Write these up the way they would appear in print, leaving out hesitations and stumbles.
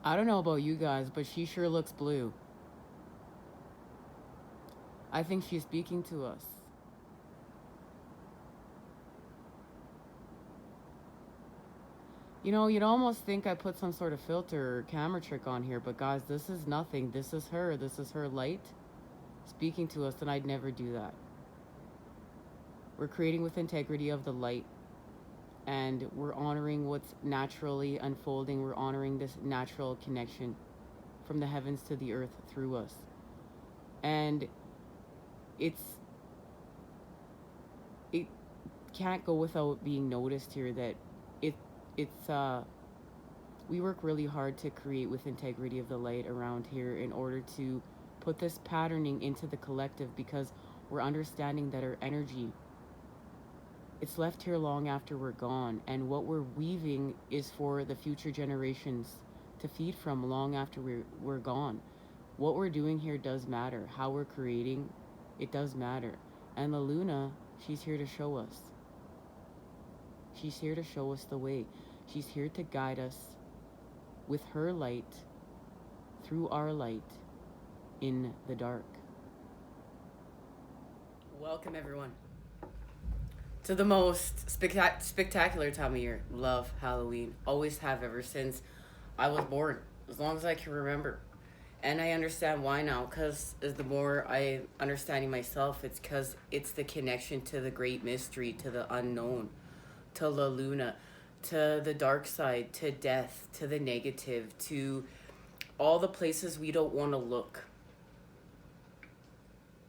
I don't know about you guys, but she sure looks blue. I think she's speaking to us. You know, you'd almost think I put some sort of filter or camera trick on here, but guys, this is nothing. This is her. This is her light speaking to us, and I'd never do that. We're creating with integrity of the light, and we're honoring what's naturally unfolding. We're honoring this natural connection from the heavens to the earth through us. And it can't go without being noticed here that it's we work really hard to create with integrity of the light around here in order to put this patterning into the collective, because we're understanding that our energy, it's left here long after we're gone, and what we're weaving is for the future generations to feed from long after we're gone. What we're doing here does matter. How we're creating, it does matter. And the Luna, she's here to show us. She's here to show us the way. She's here to guide us with her light, through our light, in the dark. Welcome, everyone, to the most spectacular time of year. Love Halloween. Always have ever since I was born, as long as I can remember. And I understand why now, because the more I understanding myself, it's because it's the connection to the great mystery, to the unknown, to La Luna, to the dark side, to death, to the negative, to all the places we don't want to look.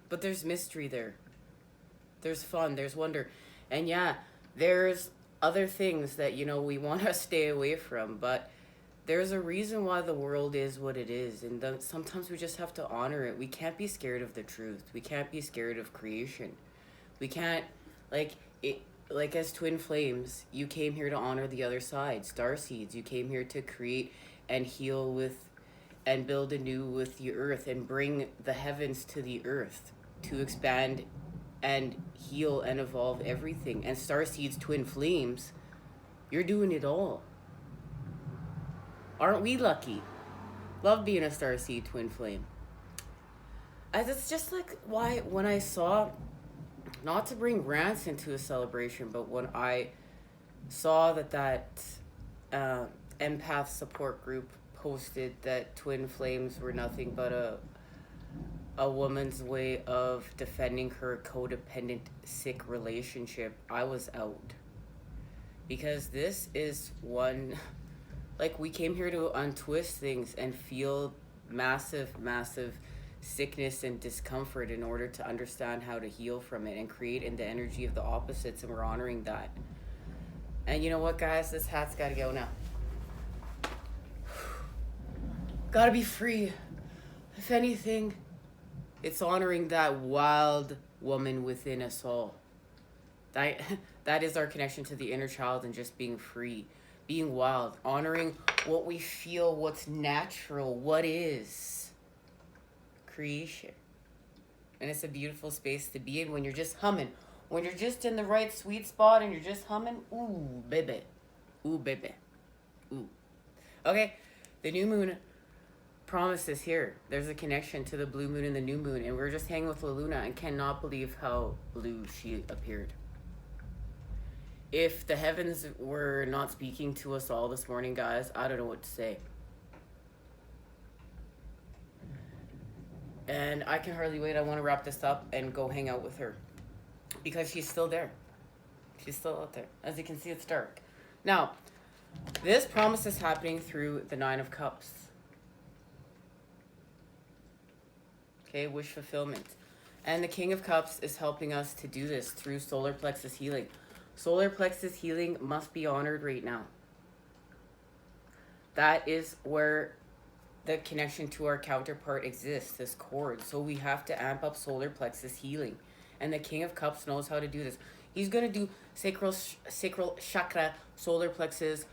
But there's mystery there. There's fun, there's wonder. And yeah, there's other things that, you know, we want to stay away from, but there's a reason why the world is what it is, and sometimes we just have to honor it. We can't be scared of the truth. We can't be scared of creation. We can't, like as twin flames, you came here to honor the other side. Starseeds, you came here to create and heal with and build anew with the earth and bring the heavens to the earth to expand and heal and evolve everything. And Starseeds, twin flames, you're doing it all. Aren't we lucky? Love being a Starseed twin flame. As it's just like why when I saw, not to bring rants into a celebration, but when I saw that empath support group posted that twin flames were nothing but a woman's way of defending her codependent sick relationship, I was out. Because this is one, like, we came here to untwist things and feel massive sickness and discomfort in order to understand how to heal from it and create in the energy of the opposites, and we're honoring that. And you know what, guys, this hat's gotta go now. Gotta be free. If anything, it's honoring that wild woman within us all. That is our connection to the inner child and just being free, being wild, honoring what we feel, what's natural, what is creation. And it's a beautiful space to be in when you're just humming, when you're just in the right sweet spot and you're just humming. Ooh, baby. Ooh, baby. Ooh. Okay, the new moon promises here. There's a connection to the blue moon and the new moon, and we're just hanging with La Luna and cannot believe how blue she appeared. If the heavens were not speaking to us all this morning, guys, I don't know what to say. And I can hardly wait. I want to wrap this up and go hang out with her, because she's still there. She's still out there. As you can see, it's dark. Now, this promise is happening through the Nine of Cups. Okay, wish fulfillment. And the King of Cups is helping us to do this through solar plexus healing. Solar plexus healing must be honored right now. That is where the connection to our counterpart exists, this cord. So we have to amp up solar plexus healing. And the King of Cups knows how to do this. He's going to do sacral chakra, solar plexus,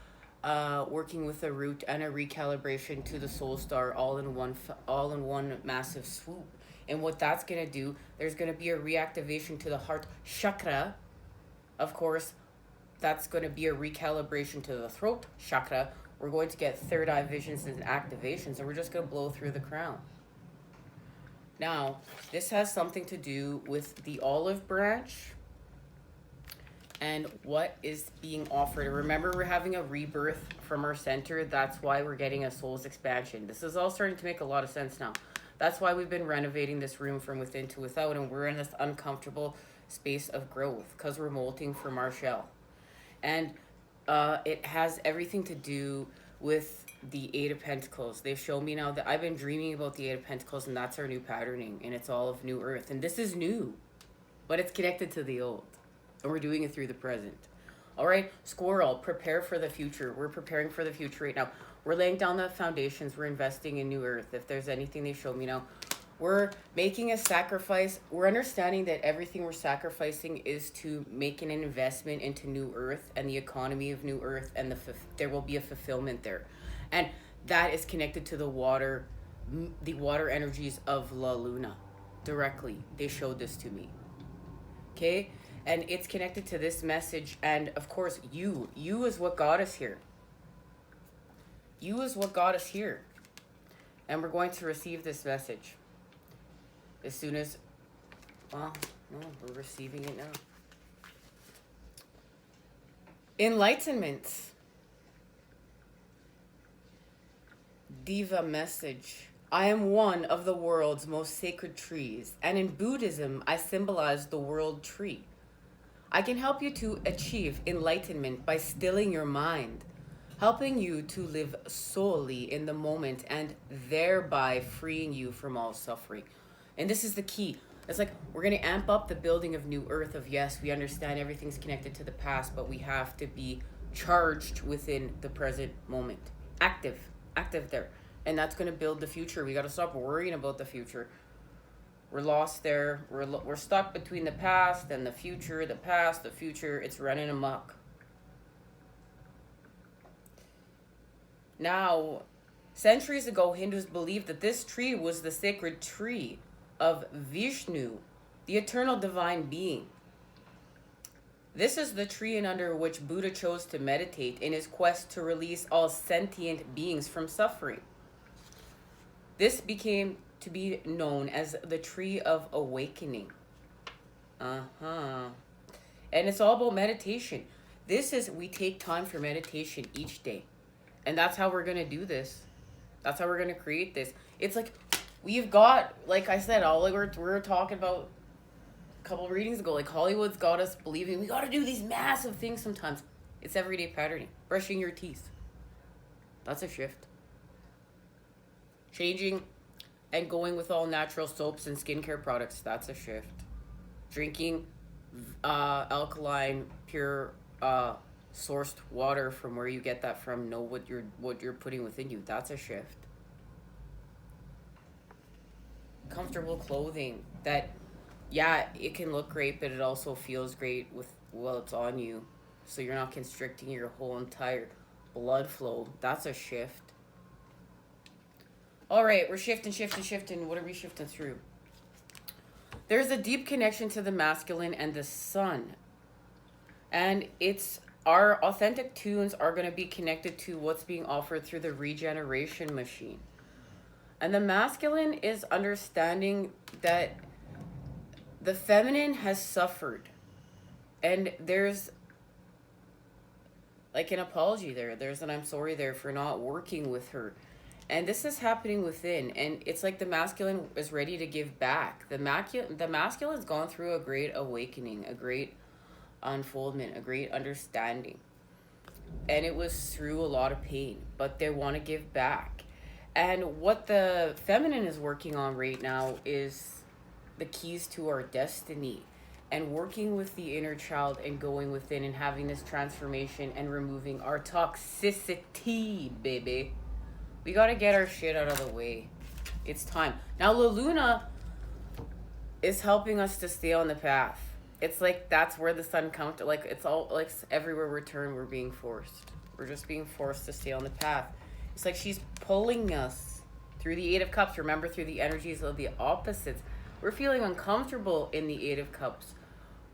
working with a root and a recalibration to the soul star, all in one massive swoop. And what that's going to do, there's going to be a reactivation to the heart chakra. Of course, that's going to be a recalibration to the throat chakra, We're going to get third eye visions and activations, and we're just going to blow through the crown. Now, this has something to do with the olive branch and what is being offered. Remember, we're having a rebirth from our center. That's why we're getting a soul's expansion. This is all starting to make a lot of sense now. That's why we've been renovating this room from within to without, and we're in this uncomfortable space of growth because we're molting from our shell. And it has everything to do with the Eight of Pentacles. They've shown me now that I've been dreaming about the Eight of Pentacles, and that's our new patterning, and it's all of new earth. And this is new, but it's connected to the old, and we're doing it through the present. All right, squirrel, prepare for the future. We're preparing for the future right now. We're laying down the foundations. We're investing in new earth. If there's anything they show me now, we're making a sacrifice. We're understanding that everything we're sacrificing is to make an investment into new earth and the economy of new earth, and there will be a fulfillment there. And that is connected to the water energies of La Luna directly. They showed this to me. Okay? And it's connected to this message. And of course, you is what got us here. You is what got us here. And we're going to receive this message as soon as, well, no, we're receiving it now. Enlightenment. Diva message. I am one of the world's most sacred trees, and in Buddhism, I symbolize the world tree. I can help you to achieve enlightenment by stilling your mind, helping you to live solely in the moment, and thereby freeing you from all suffering. And this is the key. It's like we're going to amp up the building of new earth of, yes, we understand everything's connected to the past, but we have to be charged within the present moment. Active there. And that's going to build the future. We got to stop worrying about the future. We're lost there. We're stuck between the past and the future, the past, the future. It's running amok. Now, centuries ago, Hindus believed that this tree was the sacred tree of Vishnu, the eternal divine being. This is the tree under which Buddha chose to meditate in his quest to release all sentient beings from suffering. This became to be known as the tree of awakening. And it's all about meditation. We take time for meditation each day. And that's how we're going to do this. That's how we're going to create this. It's like, we've got, like I said, all we were talking about a couple of readings ago, like Hollywood's got us believing we got to do these massive things sometimes. It's everyday patterning. Brushing your teeth. That's a shift. Changing and going with all natural soaps and skincare products. That's a shift. Drinking alkaline, pure, sourced water from where you get that from. Know what you're putting within you. That's a shift. Comfortable clothing that, yeah, it can look great, but it also feels great while it's on you, so you're not constricting your whole entire blood flow. That's a shift. All right, we're shifting. What are we shifting through? There's a deep connection to the masculine and the sun, and our authentic tunes are going to be connected to what's being offered through the regeneration machine. And the masculine is understanding that the feminine has suffered. And there's like an apology there. There's an I'm sorry there for not working with her. And this is happening within. And it's like the masculine is ready to give back. The masculine's gone through a great awakening, a great unfoldment, a great understanding. And it was through a lot of pain. But they want to give back. And what the feminine is working on right now is the keys to our destiny, and working with the inner child and going within and having this transformation and removing our toxicity, baby. We got to get our shit out of the way. It's time. Now, La Luna is helping us to stay on the path. It's like that's where the sun comes. Like, it's all like everywhere we turn, we're being forced. We're just being forced to stay on the path. It's like she's pulling us through the Eight of Cups. Remember, through the energies of the opposites. We're feeling uncomfortable in the Eight of Cups.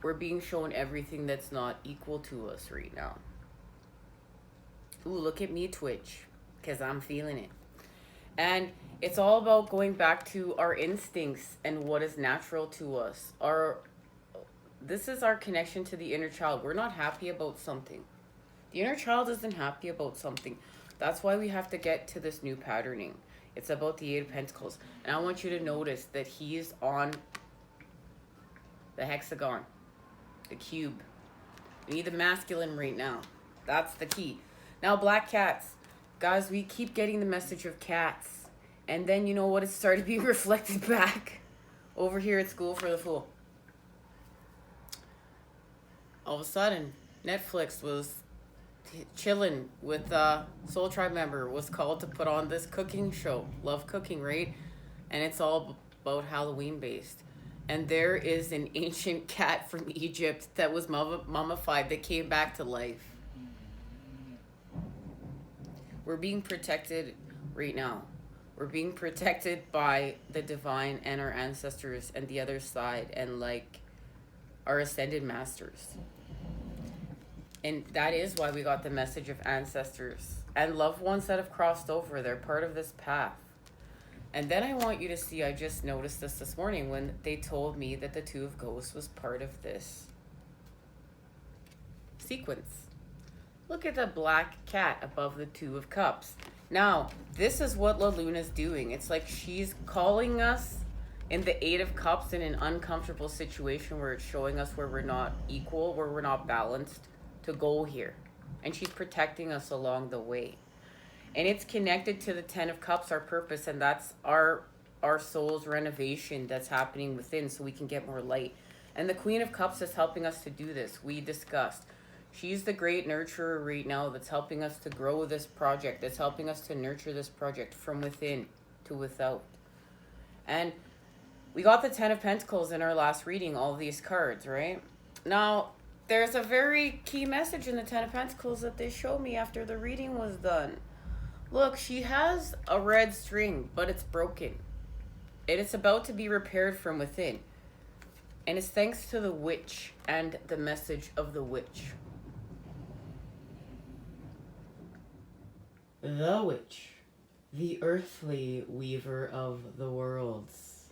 We're being shown everything that's not equal to us right now. Ooh, look at me twitch, because I'm feeling it. And it's all about going back to our instincts and what is natural to us. This is our connection to the inner child. We're not happy about something. The inner child isn't happy about something. That's why we have to get to this new patterning. It's about the Eight of Pentacles. And I want you to notice that he's on the hexagon, the cube. We need the masculine right now. That's the key. Now, black cats. Guys, we keep getting the message of cats. And then, you know what? It started being reflected back over here at School for the Fool. All of a sudden, Netflix was chilling with a Soul Tribe member, was called to put on this cooking show. Love cooking, right? And it's all about Halloween based. And there is an ancient cat from Egypt that was mummified that came back to life. We're being protected right now. We're being protected by the divine and our ancestors and the other side and like our ascended masters. And that is why we got the message of ancestors and loved ones that have crossed over. They're part of this path. And then I want you to see, I just noticed this morning when they told me that the Two of Ghosts was part of this sequence. Look at the black cat above the Two of Cups. Now, this is what La Luna's doing. It's like she's calling us in the Eight of Cups in an uncomfortable situation where it's showing us where we're not equal, where we're not balanced, to go here. And she's protecting us along the way. And it's connected to the Ten of Cups, our purpose, and that's our soul's renovation that's happening within so we can get more light. And the Queen of Cups is helping us to do this. We discussed. She's the great nurturer right now that's helping us to grow this project, that's helping us to nurture this project from within to without. And we got the Ten of Pentacles in our last reading, all of these cards, right? Now, there's a very key message in the Ten of Pentacles that they showed me after the reading was done. Look, she has a red string, but it's broken. And it's about to be repaired from within. And it's thanks to the witch and the message of the witch. The witch, the earthly weaver of the worlds.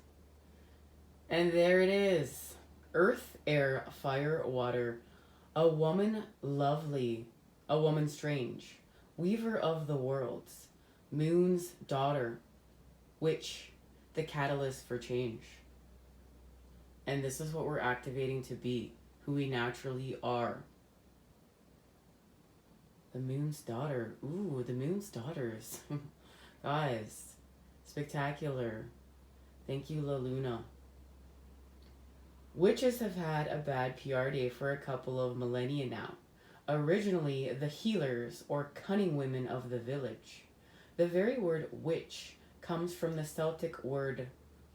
And there it is. Earth, air, fire, water. A woman lovely, a woman strange. Weaver of the worlds. Moon's daughter. Witch, the catalyst for change. And this is what we're activating to be, who we naturally are. The Moon's daughter. Ooh, the Moon's daughters. Guys, spectacular. Thank you, La Luna. Witches have had a bad PR day for a couple of millennia now. Originally, the healers or cunning women of the village. The very word witch comes from the Celtic word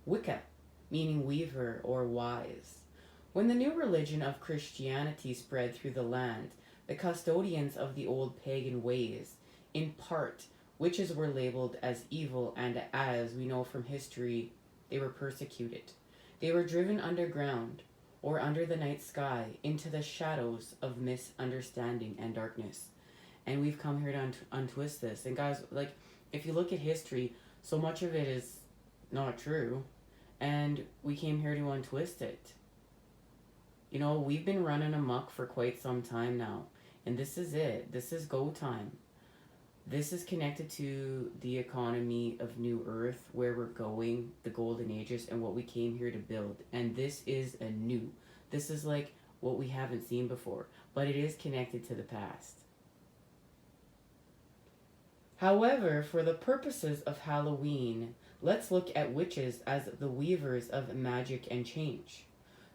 Wicca, meaning weaver or wise. When the new religion of Christianity spread through the land, the custodians of the old pagan ways, in part, witches were labeled as evil, and as we know from history, they were persecuted. They were driven underground, or under the night sky, into the shadows of misunderstanding and darkness. And we've come here to untwist this. And guys, like, if you look at history, so much of it is not true. And we came here to untwist it. You know, we've been running amok for quite some time now. And this is it. This is go time. This is connected to the economy of New Earth, where we're going, the golden ages, and what we came here to build. And this is a new. This is like what we haven't seen before. But it is connected to the past. However, for the purposes of Halloween, let's look at witches as the weavers of magic and change.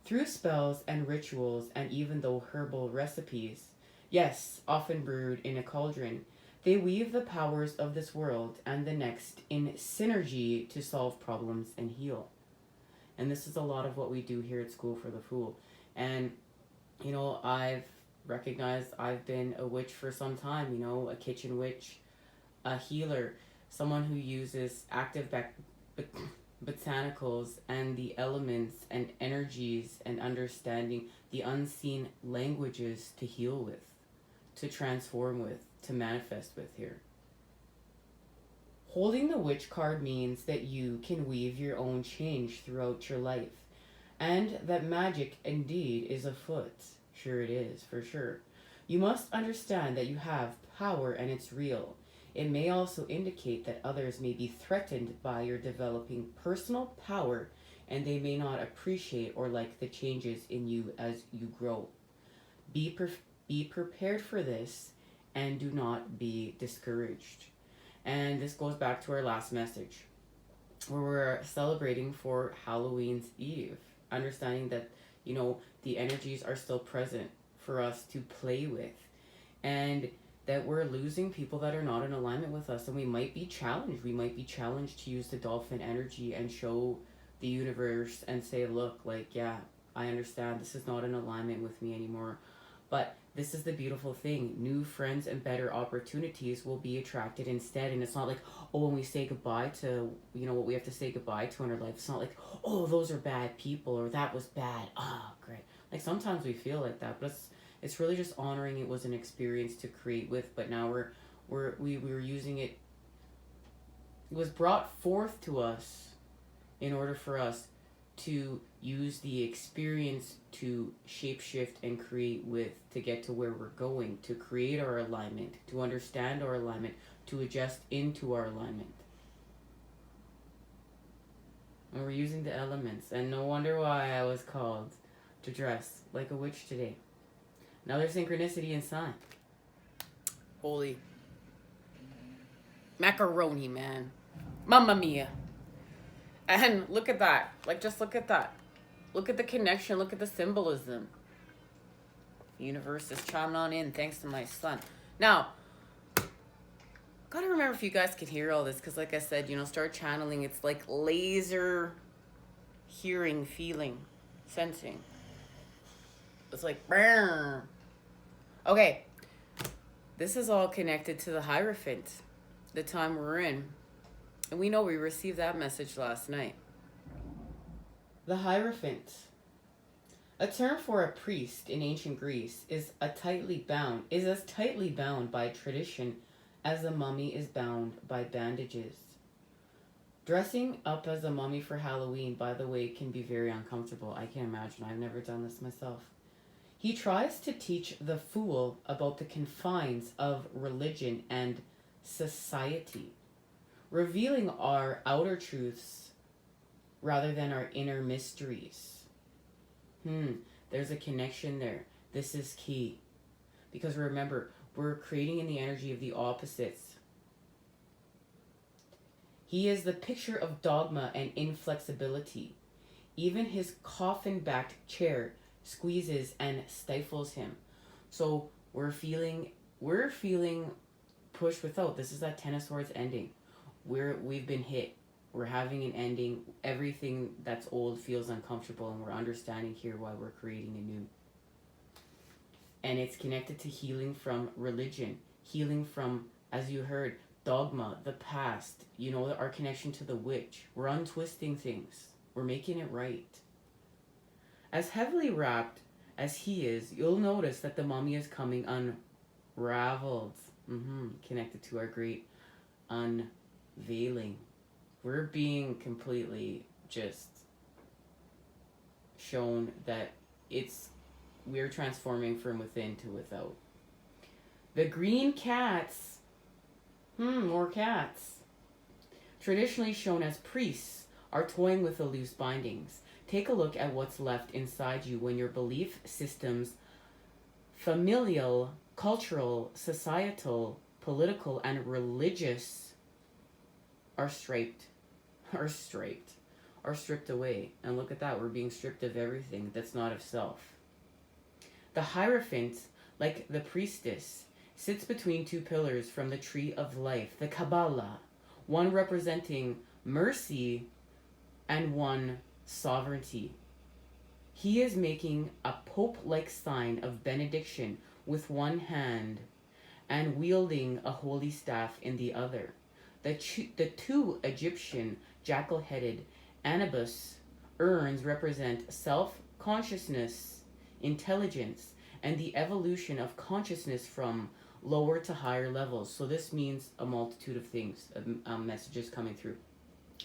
Through spells and rituals, and even though herbal recipes, yes, often brewed in a cauldron, they weave the powers of this world and the next in synergy to solve problems and heal. And this is a lot of what we do here at School for the Fool. And, you know, I've recognized I've been a witch for some time, you know, a kitchen witch, a healer, someone who uses active botanicals and the elements and energies and understanding the unseen languages to heal with. to transform with, to manifest with here. Holding the witch card means that you can weave your own change throughout your life, and that magic indeed is afoot. Sure it is, for sure. You must understand that you have power and it's real. It may also indicate that others may be threatened by your developing personal power, and they may not appreciate or like the changes in you as you grow. Be prepared for this, and do not be discouraged. And this goes back to our last message, where we're celebrating for Halloween's Eve, understanding that, the energies are still present for us to play with, and that we're losing people that are not in alignment with us, and we might be challenged. We might be challenged to use the dolphin energy and show the universe and say, look, yeah, I understand this is not in alignment with me anymore. But this is the beautiful thing. New friends and better opportunities will be attracted instead. And it's not like, when we say goodbye to, what we have to say goodbye to in our life. It's not like, those are bad people, or that was bad. Great. Like sometimes we feel like that, but it's really just honoring it was an experience to create with. But now we were using it. It was brought forth to us in order for us to use the experience to shapeshift and create with, to get to where we're going, to create our alignment, to understand our alignment, to adjust into our alignment. And we're using the elements, and no wonder why I was called to dress like a witch today. Another synchronicity and sign. Holy macaroni, man. Mamma mia. And look at that. Just look at that. Look at the connection. Look at the symbolism. The universe is chiming on in thanks to my son. Now, gotta remember if you guys can hear all this, because like I said, start channeling. It's like laser hearing, feeling, sensing. It's like, brrr. Okay. This is all connected to the Hierophant, the time we're in. And we know we received that message last night. The Hierophant. A term for a priest in ancient Greece is as tightly bound by tradition as a mummy is bound by bandages. Dressing up as a mummy for Halloween, by the way, can be very uncomfortable. I can't imagine. I've never done this myself. He tries to teach the fool about the confines of religion and society, revealing our outer truths rather than our inner mysteries. There's a connection there. This is key. Because remember, we're creating in the energy of the opposites. He is the picture of dogma and inflexibility. Even his coffin-backed chair squeezes and stifles him. So we're feeling pushed without. This is that Ten of Swords ending. We've been hit. We're having an ending. Everything that's old feels uncomfortable, and we're understanding here why we're creating a new. And it's connected to healing from religion, healing from, as you heard, dogma, the past, our connection to the witch. We're untwisting things. We're making it right. As heavily wrapped as he is, you'll notice that the mummy is coming unraveled. Connected to our great unveiling. We're being completely just shown that we're transforming from within to without. The green cats, more cats, traditionally shown as priests, are toying with the loose bindings. Take a look at what's left inside you when your belief systems, familial, cultural, societal, political, and religious are stripped away. And look at that, we're being stripped of everything that's not of self. The Hierophant, like the priestess, sits between two pillars from the tree of life, the Kabbalah, one representing mercy and one sovereignty. He is making a pope-like sign of benediction with one hand and wielding a holy staff in the other. The two Egyptian jackal-headed Anubis urns represent self-consciousness, intelligence, and the evolution of consciousness from lower to higher levels. So this means a multitude of things, messages coming through.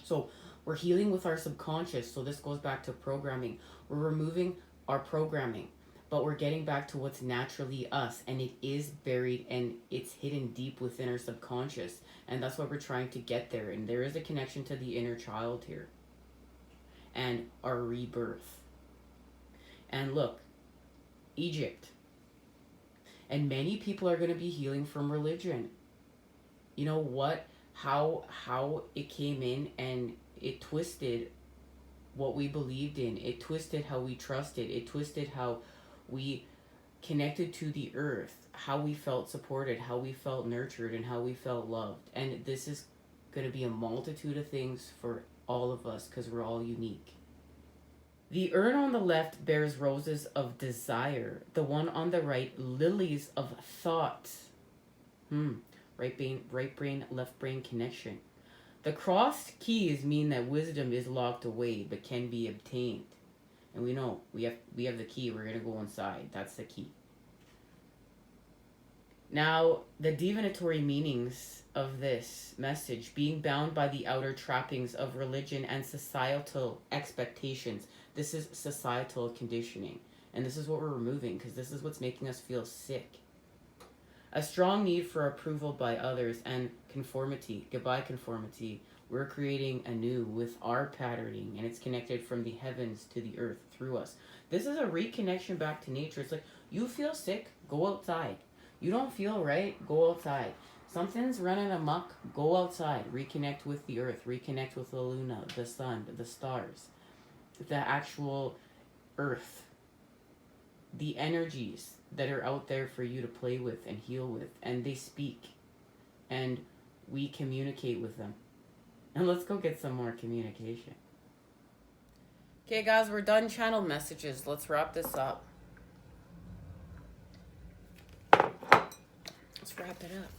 So we're healing with our subconscious. So this goes back to programming. We're removing our programming, but we're getting back to what's naturally us, and it is buried and it's hidden deep within our subconscious, and that's why we're trying to get there. And there is a connection to the inner child here and our rebirth. And look, Egypt, and many people are going to be healing from religion. You know what, how it came in and it twisted what we believed in. It twisted how we trusted. It twisted how we connected to the earth, how we felt supported, how we felt nurtured, and how we felt loved. And this is going to be a multitude of things for all of us, because we're all unique. The urn on the left bears roses of desire. The one on the right, lilies of thought. Right brain, left brain connection. The crossed keys mean that wisdom is locked away but can be obtained. And we know we have the key. We're going to go inside. That's the key. Now, the divinatory meanings of this message: being bound by the outer trappings of religion and societal expectations. This is societal conditioning. And this is what we're removing, because this is what's making us feel sick. A strong need for approval by others and conformity. Goodbye, conformity. We're creating anew with our patterning, and it's connected from the heavens to the earth through us. This is a reconnection back to nature. It's like, you feel sick, go outside. You don't feel right, go outside. Something's running amok, go outside. Reconnect with the earth, reconnect with the luna, the sun, the stars, the actual earth, the energies that are out there for you to play with and heal with. And they speak, and we communicate with them. And let's go get some more communication. Okay, guys, we're done channel messages. Let's wrap this up. Let's wrap it up.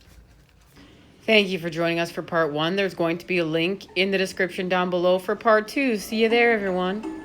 Thank you for joining us for part 1. There's going to be a link in the description down below for part 2. See you there, everyone.